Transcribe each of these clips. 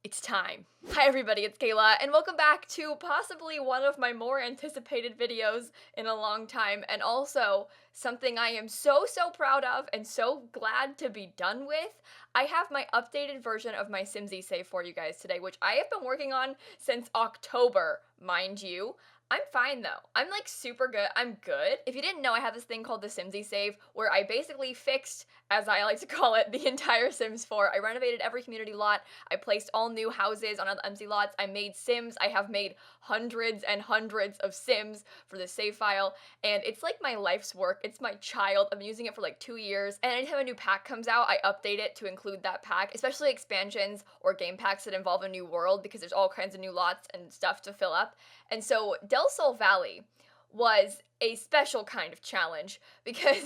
It's time. Hi everybody, it's Kayla, and welcome back to possibly one of my more anticipated videos in a long time, and also something I am so proud of and so glad to be done with. I have my updated version of my Simsie save for you guys today, which I have been working on since October, mind you. I'm fine though. I'm like super good. I'm good. If you didn't know, I have this thing called the Simsie save where I basically fixed, as I like to call it, the entire Sims 4. I renovated every community lot. I placed all new houses on empty lots. I made Sims. I have made hundreds and hundreds of Sims for the save file, and it's like my life's work. It's my child. I've been using it for like 2 years, and anytime a new pack comes out, I update it to include that pack, especially expansions or game packs that involve a new world, because there's all kinds of new lots and stuff to fill up. And so Del Sol Valley was a special kind of challenge because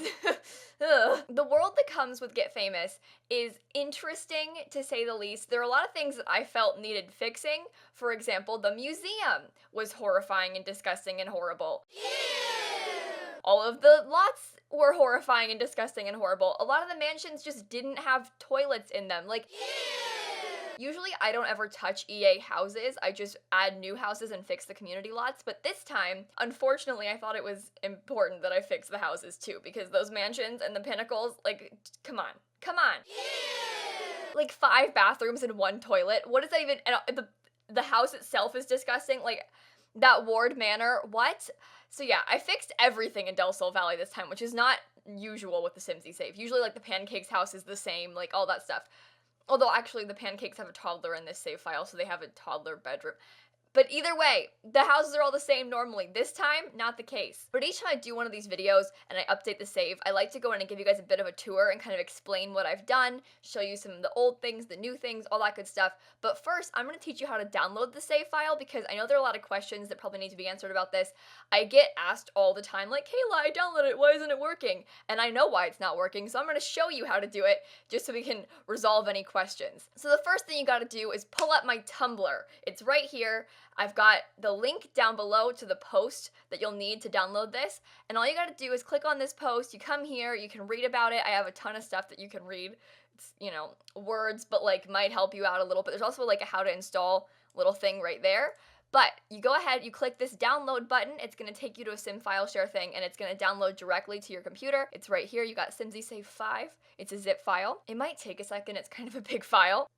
the world that comes with Get Famous is interesting, to say the least. There are a lot of things that I felt needed fixing. For example, the museum was horrifying and disgusting and horrible. All of the lots were horrifying and disgusting and horrible. A lot of the mansions just didn't have toilets in them. Like, usually I don't ever touch EA houses, I just add new houses and fix the community lots, but this time, unfortunately, I thought it was important that I fix the houses too, because those mansions and the pinnacles, like, come on. Like 5 bathrooms and 1 toilet, what is that even, and the house itself is disgusting, like, that Ward Manor, what? So yeah, I fixed everything in Del Sol Valley this time, which is not usual with the Simsie save. Usually, like, the Pancakes house is the same, like, all that stuff. Although, actually, the Pancakes have a toddler in this save file, so they have a toddler bedroom. But either way, the houses are all the same normally. This time, not the case. But each time I do one of these videos and I update the save, I like to go in and give you guys a bit of a tour and kind of explain what I've done, show you some of the old things, the new things, all that good stuff. But first, I'm going to teach you how to download the save file, because I know there are a lot of questions that probably need to be answered about this. I get asked all the time, like, Kayla, I downloaded it, why isn't it working? And I know why it's not working, so I'm going to show you how to do it, just so we can resolve any questions. So the first thing you got to do is pull up my Tumblr. It's right here. I've got the link down below to the post that you'll need to download this, and all you gotta do is click on this post, you come here, you can read about it. I have a ton of stuff that you can read. It's, you know, words, but like might help you out a little bit. There's also like a how to install little thing right there. But you go ahead, you click this download button, it's going to take you to a sim file share thing, and it's going to download directly to your computer. It's right here, you got Simsie Save 5, it's a zip file. It might take a second, it's kind of a big file.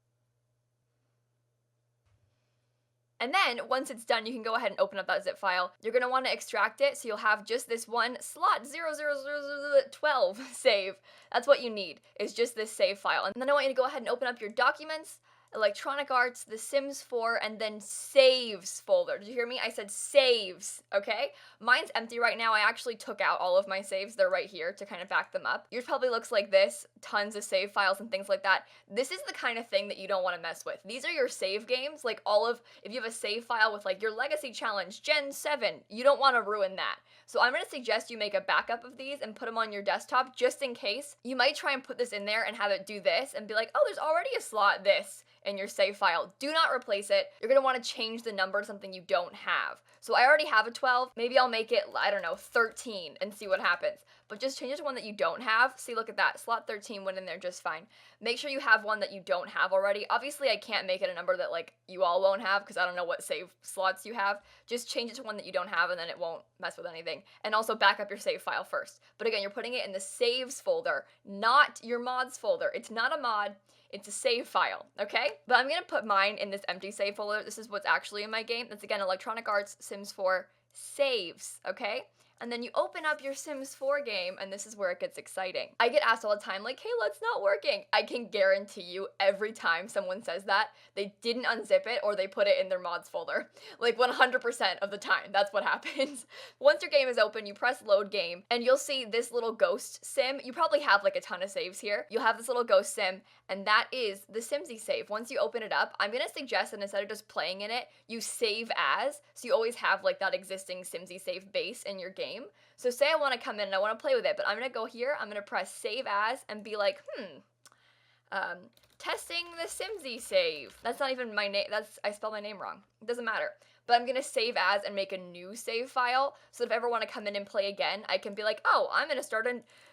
And then, once it's done, you can go ahead and open up that zip file. You're going to want to extract it, so you'll have just this one slot 00012 save. That's what you need, is just this save file. And then I want you to go ahead and open up your documents, Electronic Arts, The Sims 4, and then Saves folder. Did you hear me? I said saves, okay? Mine's empty right now. I actually took out all of my saves. They're right here to kind of back them up. Yours probably looks like this, tons of save files and things like that. This is the kind of thing that you don't want to mess with. These are your save games, like if you have a save file with like your Legacy Challenge, Gen 7, you don't want to ruin that. So I'm going to suggest you make a backup of these and put them on your desktop just in case. You might try and put this in there and have it do this and be like, oh, there's already a slot this in your save file. Do not replace it. You're going to want to change the number to something you don't have. So I already have a 12. Maybe I'll make it, I don't know, 13 and see what happens. But just change it to one that you don't have. See, look at that. Slot 13 went in there just fine. Make sure you have one that you don't have already. Obviously, I can't make it a number that like you all won't have, because I don't know what save slots you have. Just change it to one that you don't have, and then it won't mess with anything. And also back up your save file first. But again, you're putting it in the saves folder, not your mods folder. It's not a mod. It's a save file, okay? But I'm gonna put mine in this empty save folder. This is what's actually in my game. That's, again, Electronic Arts, Sims 4, Saves, okay? And then you open up your Sims 4 game, and this is where it gets exciting. I get asked all the time, like, hey, it's not working. I can guarantee you every time someone says that, they didn't unzip it or they put it in their mods folder. Like 100% of the time, that's what happens. Once your game is open, you press load game, and you'll see this little ghost sim. You probably have like a ton of saves here. You'll have this little ghost sim, and that is the Simsie save. Once you open it up, I'm gonna suggest that instead of just playing in it, you save as, so you always have like that existing Simsie save base in your game. So say I want to come in and I want to play with it, but I'm going to go here, I'm going to press save as and be like, testing the Simsie save. That's not even my name, I spelled my name wrong. It doesn't matter. But I'm going to save as and make a new save file, so if I ever want to come in and play again, I can be like, oh, I'm going to start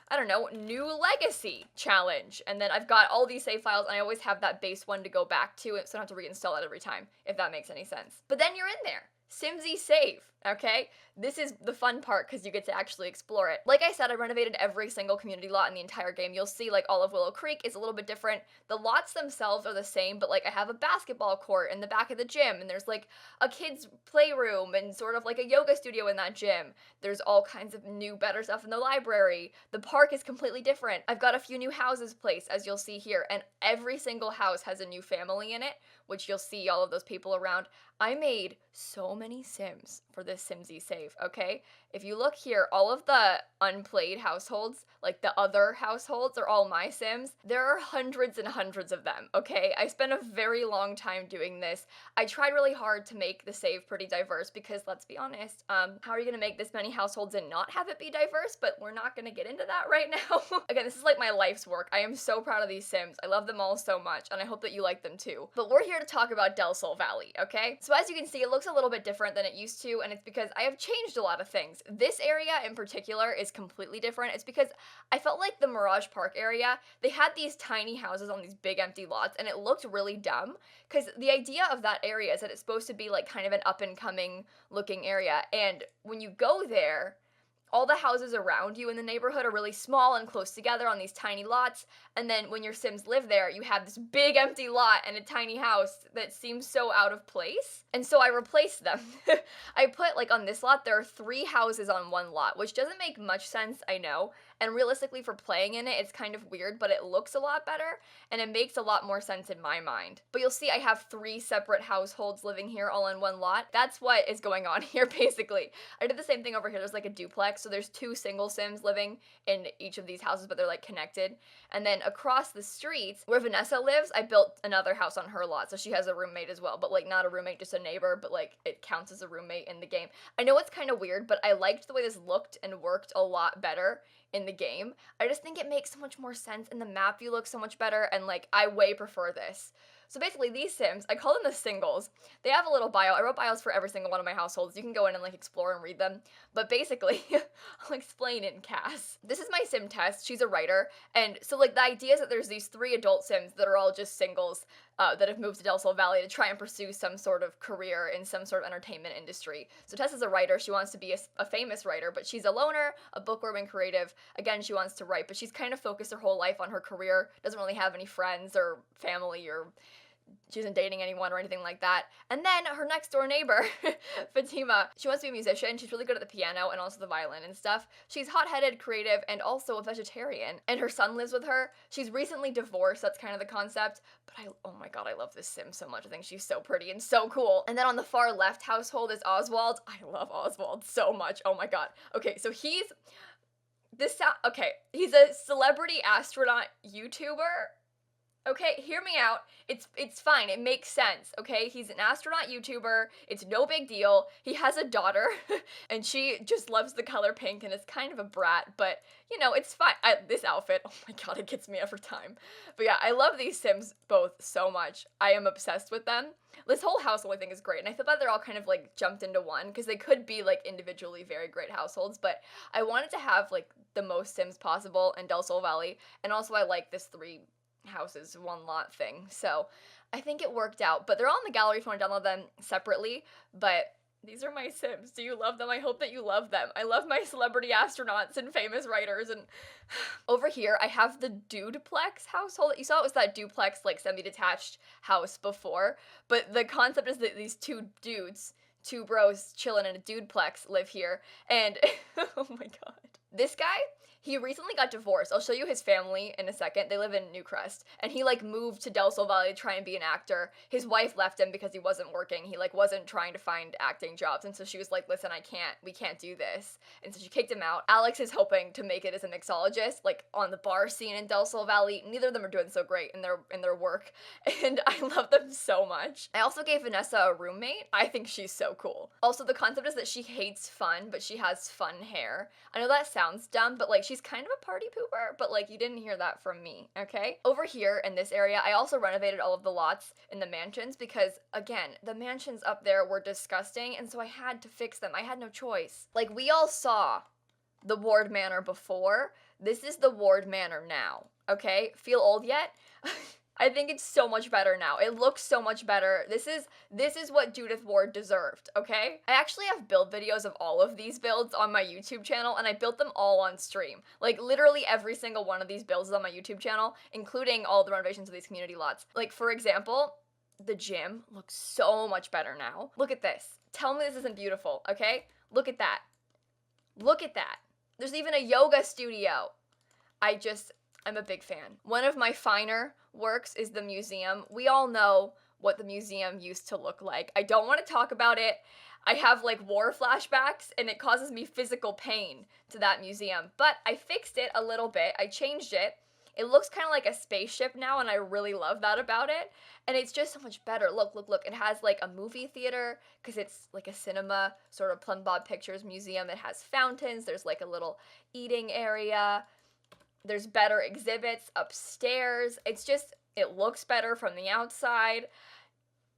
I don't know, new legacy challenge. And then I've got all these save files, and I always have that base one to go back to, so I don't have to reinstall it every time, if that makes any sense. But then you're in there. Simsie save, okay? This is the fun part because you get to actually explore it. Like I said, I renovated every single community lot in the entire game. You'll see like all of Willow Creek is a little bit different. The lots themselves are the same, but like I have a basketball court in the back of the gym, and there's like a kid's playroom and sort of like a yoga studio in that gym. There's all kinds of new, better stuff in the library. The park is completely different. I've got a few new houses placed, as you'll see here, and every single house has a new family in it, which you'll see all of those people around. I made so many Sims for this Simsie save, okay? If you look here, all of the unplayed households, like the other households, are all my Sims. There are hundreds and hundreds of them, okay? I spent a very long time doing this. I tried really hard to make the save pretty diverse because, let's be honest, how are you gonna make this many households and not have it be diverse? But we're not gonna get into that right now. Again, this is like my life's work. I am so proud of these Sims. I love them all so much, and I hope that you like them too. But we're here to talk about Del Sol Valley, okay? So as you can see, it looks a little bit different than it used to, and it's because I have changed a lot of things. This area in particular is completely different. It's because I felt like the Mirage Park area, they had these tiny houses on these big empty lots, and it looked really dumb, because the idea of that area is that it's supposed to be like kind of an up-and-coming looking area, and when you go there, all the houses around you in the neighborhood are really small and close together on these tiny lots, and then when your Sims live there, you have this big empty lot and a tiny house that seems so out of place. And so I replaced them. I put, like, on this lot, there are 3 houses on one lot, which doesn't make much sense, I know, and realistically for playing in it, it's kind of weird, but it looks a lot better, and it makes a lot more sense in my mind. But you'll see I have 3 separate households living here all in one lot. That's what is going on here, basically. I did the same thing over here. There's like a duplex, so there's 2 single Sims living in each of these houses, but they're like connected. And then across the streets, where Vanessa lives, I built another house on her lot, so she has a roommate as well, but like not a roommate, just a neighbor, but like it counts as a roommate in the game. I know it's kind of weird, but I liked the way this looked and worked a lot better in the game. I just think it makes so much more sense, and the map view looks so much better, and like I way prefer this. So basically these Sims, I call them the singles. They have a little bio. I wrote bios for every single one of my households. You can go in and like explore and read them. But basically, I'll explain it in Cass. This is my Sim Test. She's a writer. And so like the idea is that there's these 3 adult Sims that are all just singles that have moved to Del Sol Valley to try and pursue some sort of career in some sort of entertainment industry. So Tess is a writer. She wants to be a famous writer, but she's a loner, a bookworm, and creative. Again, she wants to write, but she's kind of focused her whole life on her career, doesn't really have any friends or family, or she isn't dating anyone or anything like that. And then her next door neighbor, Fatima, she wants to be a musician. She's really good at the piano and also the violin and stuff. She's hot-headed, creative, and also a vegetarian. And her son lives with her. She's recently divorced. That's kind of the concept. But oh my god, I love this Sim so much. I think she's so pretty and so cool. And then on the far left household is Oswald. I love Oswald so much. Oh my god. Okay, so he's a celebrity astronaut YouTuber. Okay, hear me out. It's fine. It makes sense, okay? He's an astronaut YouTuber. It's no big deal. He has a daughter, and she just loves the color pink and is kind of a brat, but, you know, it's fine. This outfit, oh my god, it gets me every time. But yeah, I love these Sims both so much. I am obsessed with them. This whole household, I think, is great, and I feel that they're all kind of, like, jumped into one, because they could be, like, individually very great households, but I wanted to have, like, the most Sims possible in Del Sol Valley, and also I like this 3 houses, 1 lot thing, so I think it worked out. But they're all in the gallery if you want to download them separately, but these are my Sims. Do you love them? I hope that you love them. I love my celebrity astronauts and famous writers. And over here, I have the Dudeplex household. You saw it was that duplex, like, semi-detached house before, but the concept is that these 2 dudes, 2 bros chilling in a dudeplex, live here, and oh my god. This guy, he recently got divorced. I'll show you his family in a second. They live in Newcrest, and he, like, moved to Del Sol Valley to try and be an actor. His wife left him because he wasn't working. He, like, wasn't trying to find acting jobs, and so she was like, listen, we can't do this. And so she kicked him out. Alex is hoping to make it as a mixologist, like, on the bar scene in Del Sol Valley. Neither of them are doing so great in their work, and I love them so much. I also gave Vanessa a roommate. I think she's so cool. Also, the concept is that she hates fun, but she has fun hair. I know that sounds dumb, but, like, she's kind of a party pooper, but, like, you didn't hear that from me, okay? Over here in this area, I also renovated all of the lots in the mansions because, again, the mansions up there were disgusting, and so I had to fix them. I had no choice. Like, we all saw the Ward Manor before. This is the Ward Manor now, okay? Feel old yet? I think it's so much better now. It looks so much better. This is what Judith Ward deserved, okay? I actually have build videos of all of these builds on my YouTube channel, and I built them all on stream. Like, literally every single one of these builds is on my YouTube channel, including all the renovations of these community lots. Like, for example, the gym looks so much better now. Look at this. Tell me this isn't beautiful, okay? Look at that. Look at that. There's even a yoga studio. I'm a big fan. One of my finer works is the museum. We all know what the museum used to look like. I don't want to talk about it. I have like war flashbacks and it causes me physical pain to that museum. But I fixed it a little bit. I changed it. It looks kind of like a spaceship now, and I really love that about it. And it's just so much better. Look, look, look. It has like a movie theater because it's like a cinema, sort of Plum Bob Pictures museum. It has fountains. There's like a little eating area. There's better exhibits upstairs. It looks better from the outside.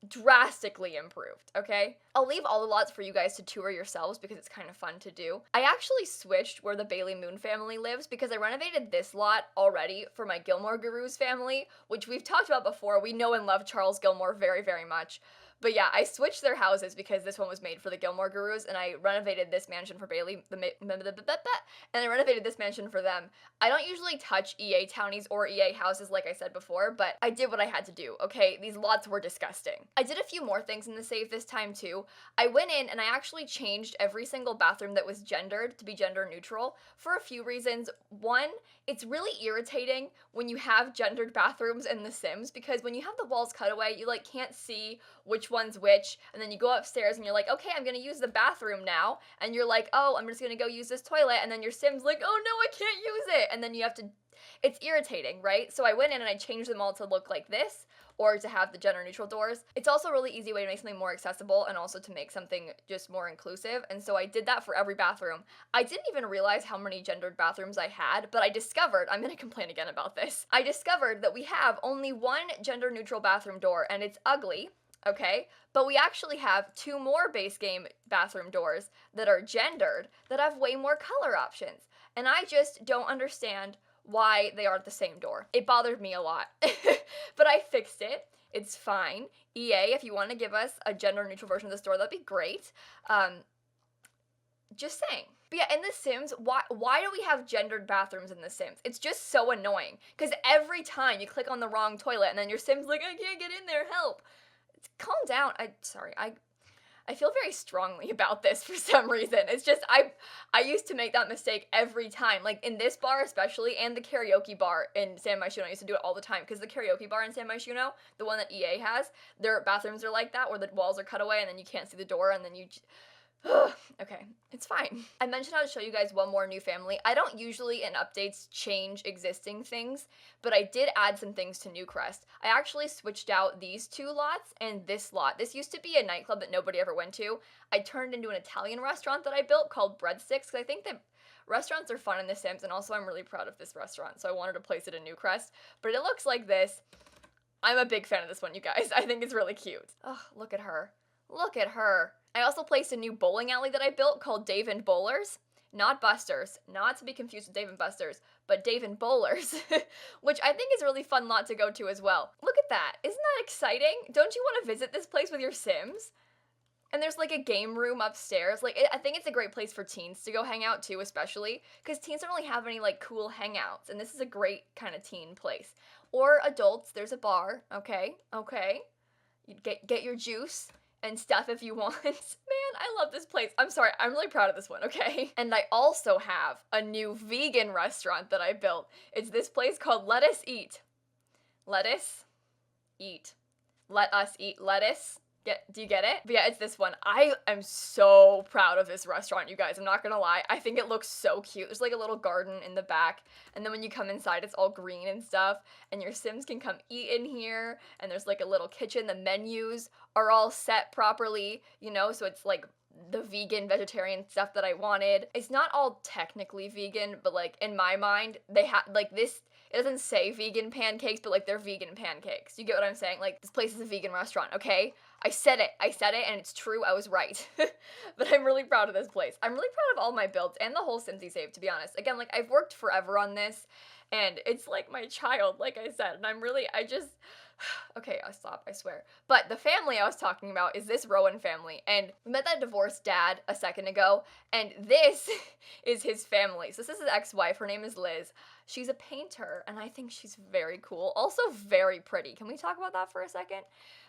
Drastically improved, okay? I'll leave all the lots for you guys to tour yourselves because it's kind of fun to do. I actually switched where the Bailey Moon family lives because I renovated this lot already for my Gilmore Gurus family, which we've talked about before. We know and love Charles Gilmore very, very much. But yeah, I switched their houses because this one was made for the Gilmore Gurus, and I renovated this mansion for Bailey, and I renovated this mansion for them. I don't usually touch EA townies or EA houses like I said before, but I did what I had to do, okay? These lots were disgusting. I did a few more things in the save this time too. I went in and I actually changed every single bathroom that was gendered to be gender neutral for a few reasons. One, it's really irritating when you have gendered bathrooms in The Sims because when you have the walls cut away, you like can't see which one's which, and then you go upstairs and you're like, okay, I'm gonna use the bathroom now, and you're like, oh, I'm just gonna go use this toilet, and then your Sim's like, oh no, I can't use it, and then you have to, it's irritating, right? So I went in and I changed them all to look like this, or to have the gender neutral doors. It's also a really easy way to make something more accessible and also to make something just more inclusive, and so I did that for every bathroom. I didn't even realize how many gendered bathrooms I had, but I discovered, I'm gonna complain again about this, I discovered that we have only one gender neutral bathroom door, and it's ugly, okay? But we actually have 2 more base game bathroom doors that are gendered that have way more color options. And I just don't understand why they aren't the same door. It bothered me a lot. But I fixed it. It's fine. EA, if you want to give us a gender neutral version of this door, that'd be great. Just saying. But yeah, in The Sims, why do we have gendered bathrooms in The Sims? It's just so annoying. Because every time you click on the wrong toilet and then your Sim's like, I can't get in there, help. Calm down. I feel very strongly about this for some reason. It's just, I used to make that mistake every time. Like, in this bar especially, and the karaoke bar in San Myshuno, I used to do it all the time, because the karaoke bar in San Myshuno, the one that EA has, their bathrooms are like that, where the walls are cut away, and then you can't see the door, and then you... Okay, it's fine. I mentioned how to show you guys one more new family. I don't usually in updates change existing things, but I did add some things to Newcrest. I actually switched out these 2 lots and this lot. This used to be a nightclub that nobody ever went to. I turned into an Italian restaurant that I built called Breadsticks, because I think that restaurants are fun in The Sims, and also I'm really proud of this restaurant, so I wanted to place it in Newcrest. But it looks like this. I'm a big fan of this one, you guys. I think it's really cute. Oh, look at her. Look at her. I also placed a new bowling alley that I built called Dave and Bowlers. Not Busters, not to be confused with Dave and Busters, but Dave and Bowlers, which I think is a really fun lot to go to as well. Look at that. Isn't that exciting? Don't you want to visit this place with your Sims? And there's like a game room upstairs. Like, I think it's a great place for teens to go hang out too, especially because teens don't really have any like cool hangouts, and this is a great kind of teen place. Or adults, there's a bar, okay? You get your juice and stuff if you want. Man, I love this place. I'm sorry, I'm really proud of this one, okay? And I also have a new vegan restaurant that I built. It's this place called Let Us Eat. Lettuce? Eat. Let us eat lettuce. Do you get it? But yeah, it's this one. I am so proud of this restaurant, you guys. I'm not gonna lie. I think it looks so cute. There's like a little garden in the back, and then when you come inside, it's all green and stuff, and your Sims can come eat in here, and there's like a little kitchen. The menus are all set properly, you know, so it's like the vegan, vegetarian stuff that I wanted. It's not all technically vegan, but like in my mind, they have like this. It doesn't say vegan pancakes, but like they're vegan pancakes. You get what I'm saying? Like, this place is a vegan restaurant, okay? I said it, and it's true, I was right. But I'm really proud of this place. I'm really proud of all my builds and the whole Simsie save, to be honest. Again, like, I've worked forever on this, and it's like my child, like I said, and I just, okay, I'll stop, I swear. But the family I was talking about is this Rowan family, and we met that divorced dad a second ago, and this is his family. So this is his ex-wife, her name is Liz. She's a painter, and I think she's very cool. Also very pretty. Can we talk about that for a second?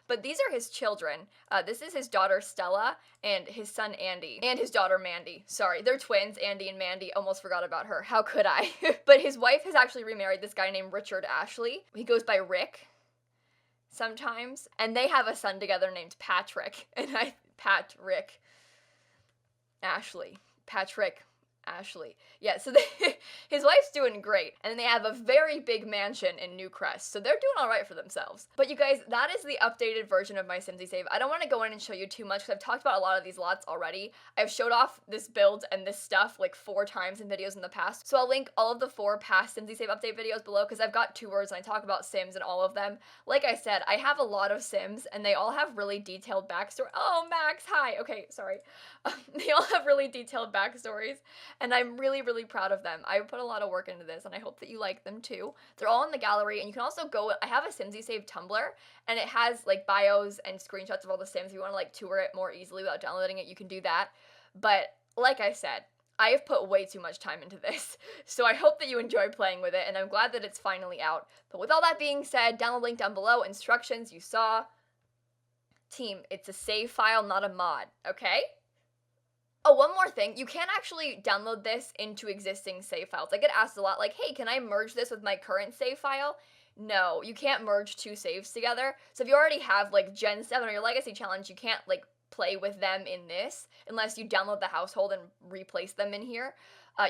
But these are his children. This is his daughter Stella and his son Andy and his daughter Mandy. Sorry, they're twins, Andy and Mandy. Almost forgot about her. How could I? But his wife has actually remarried this guy named Richard Ashley. He goes by Rick sometimes. And they have a son together named Patrick. Patrick Ashley. Yeah, so his wife's doing great, and they have a very big mansion in Newcrest, so they're doing alright for themselves. But you guys, that is the updated version of my Simsie save. I don't want to go in and show you too much, because I've talked about a lot of these lots already. I've showed off this build and this stuff like 4 times in videos in the past, so I'll link all of the 4 past Simsie save update videos below, because I've got tours and I talk about Sims in all of them. Like I said, I have a lot of Sims, and they all have really detailed backstory. Oh, Max, hi! Okay, sorry. They all have really detailed backstories, and I'm really, really proud of them. I put a lot of work into this, and I hope that you like them too. They're all in the gallery, and you can also go, I have a Simsie save Tumblr, and it has like bios and screenshots of all the Sims. If you want to like tour it more easily without downloading it, you can do that. But like I said, I have put way too much time into this, so I hope that you enjoy playing with it, and I'm glad that it's finally out. But with all that being said, download link down below, instructions you saw. Team, it's a save file, not a mod, okay? Oh, one more thing, you can actually download this into existing save files. I get asked a lot, like, hey, can I merge this with my current save file? No, you can't merge 2 saves together. So if you already have, like, Gen 7 or your Legacy Challenge, you can't, like, play with them in this unless you download the household and replace them in here.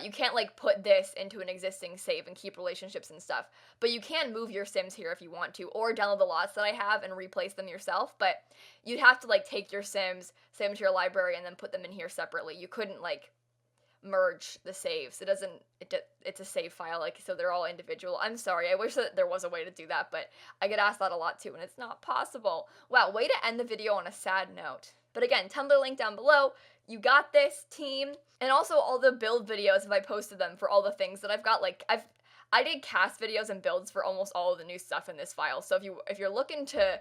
You can't, like, put this into an existing save and keep relationships and stuff. But you can move your Sims here if you want to, or download the lots that I have and replace them yourself. But you'd have to, like, take your Sims, save them to your library, and then put them in here separately. You couldn't, like, merge the saves. It's a save file, like, so they're all individual. I'm sorry, I wish that there was a way to do that, but I get asked that a lot too, and it's not possible. Wow, way to end the video on a sad note. But again, Tumblr link down below. You got this, team. And also all the build videos, if I posted them for all the things that I've got, like, I did cast videos and builds for almost all of the new stuff in this file. So if you're looking to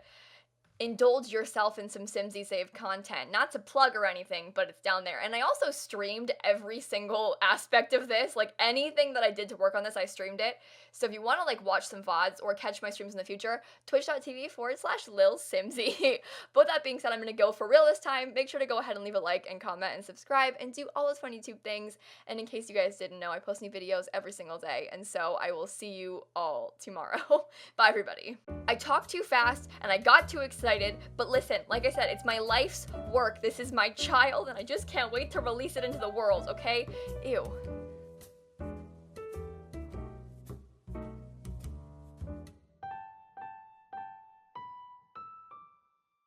indulge yourself in some Simsie save content, not to plug or anything, but it's down there. And I also streamed every single aspect of this, like anything that I did to work on this, I streamed it. So if you want to like watch some VODs or catch my streams in the future, twitch.tv/lilsimsie. But with that being said, I'm going to go for real this time. Make sure to go ahead and leave a like and comment and subscribe and do all those fun YouTube things. And in case you guys didn't know, I post new videos every single day. And so I will see you all tomorrow. Bye everybody. I talked too fast and I got too excited, but listen, like I said, it's my life's work. This is my child and I just can't wait to release it into the world, okay? Ew.